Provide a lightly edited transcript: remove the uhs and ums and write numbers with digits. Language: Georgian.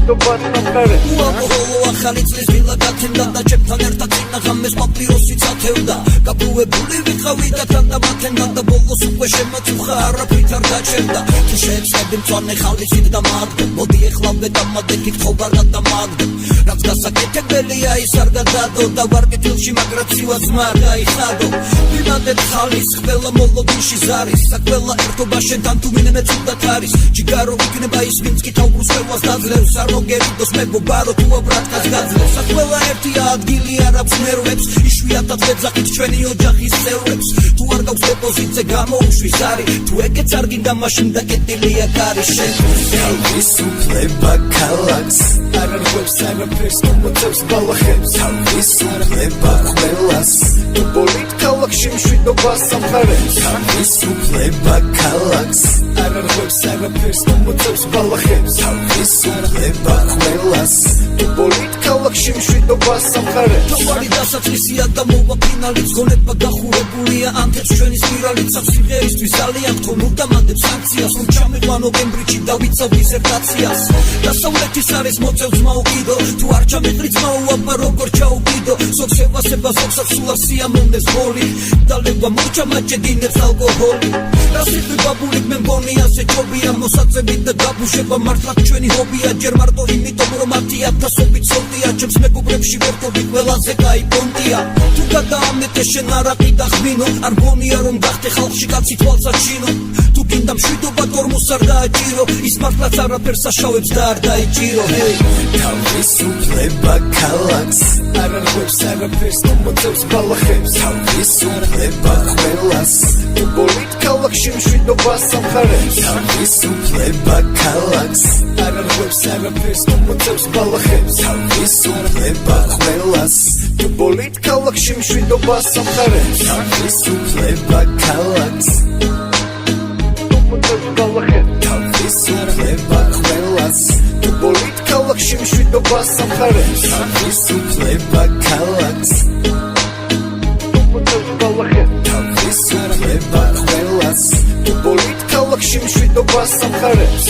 მშვიდობა სამყაროს უამბობ ახალი წლის დილა გათენდა და ჩემთან ერთად წინა ღამეს პაპიროსიც ათევდა გაბრუებული ვიყავი და თან და მათენდა და ბოლოს უკვე შემაწუხა არაფრით არ დაჩერდა თუ შეეცდები მწვანე ხალისით და მაგდებ მოდი ეხლა ვედამადეკით ხოვარ გადამაგდებ რაც გასაკეთებელია ის არ გადადო და ვარ კეთილში მაგრამ ცივა ძმა არ გაიხადო ვიმანდებ ხალის ყველა მოლოდინში ზარის საკველა ერთობა შენთან თუ მინე მეწუდათ არის ჯიგარო იქნება ის ვინც კი თავბრუს ყველას დაძლევს არ მოგერიდოს მეგობარო თუ აბრატკას გაძლევს საკველა ერთია ადგილი არ აქვს ნერვებს იშვიათად ვეძახით ჩვენი ოჯახის წევრებს თუ არ გაქვს დეპოზიტზე გამოუშვი ზარი თუ ეგეც არ გინდა მაშინ დაკეტილია კარი შენ თავისუფლება ქალაქს არ არღვევს არაფერს თუ მოწევს ბალახებს თავისუფლება ყველას თუ ბოლით ქალაქში მშვიდობა სამყაროს თავისუფლება ქალაქს არ არღვევს არაფერს თუ მოწევს ბალახებს თავისუფლება ყველას თუ ბოლით ქალაქში მშვიდობა სამყაროს თავარი დასაწყისია და მოვა ფინალიც გონება გახურებულია ანთებს ჩვენი სპირალით სამსიღერისთვის ძალიან თქო მუდამადებს სანქციას რომ ჩამეყვან ნოემბრში დავიცავ დისერტაციას დასავლეთის არის მოწევს ძმაო კიდო თუ არ ჩამეყრი ძმაო აბა როგორ ჩაუყიდო ზოგს ევასება ზოგსაც სულ არ სიამოვნებს ბოლი დალევა მოჩამაჭედინებს ალკოჰოლი რასიტყვი ბაბულით მე მგონი ასე ჯობია მოსაწევით და გაბუშება მართლაც ჩვენი ჰობია ჯერ მარტო იმიტომ რომ 10,000-ობით სოლტია ჩემს მეგობრებში ვერთობი ყველაზე კაი პონტია თუ გადაამეტე შენ არაყი და ხვინო არ გონია რომ გახდე ხალხში კაცი თვალსაჩინო თუ გინდა მშვიდობა კორმოს არ დააჭირო ის მართლაც არაფერს აშავებს და არ დაიჭირო თავისუფლება ქალაქს არ არღვევს არაფერს თუ მოწევს ბალახებს თავისუფლება ყველას თუ ბოლით ქალაქში მშვიდობა სამყაროს თავისუფლება ქალაქს არ არღვევს არაფერს თუ მოწევს ბალახებს თავისუფლება ყველას თუ ბოლით ქალაქში მშვიდობა სამყაროს თავისუფლება ქალაქს თუ მოწევს ბალახებს თავისუფლება ყველას თუ ბოლით ქალაქში მშვიდობა სამყაროს თავისუფლება ქალაქს თუ მოწევს ბალახებს თავისუფლება ყველას თუ ბოლით ქალაქში მშვიდობა სამყაროს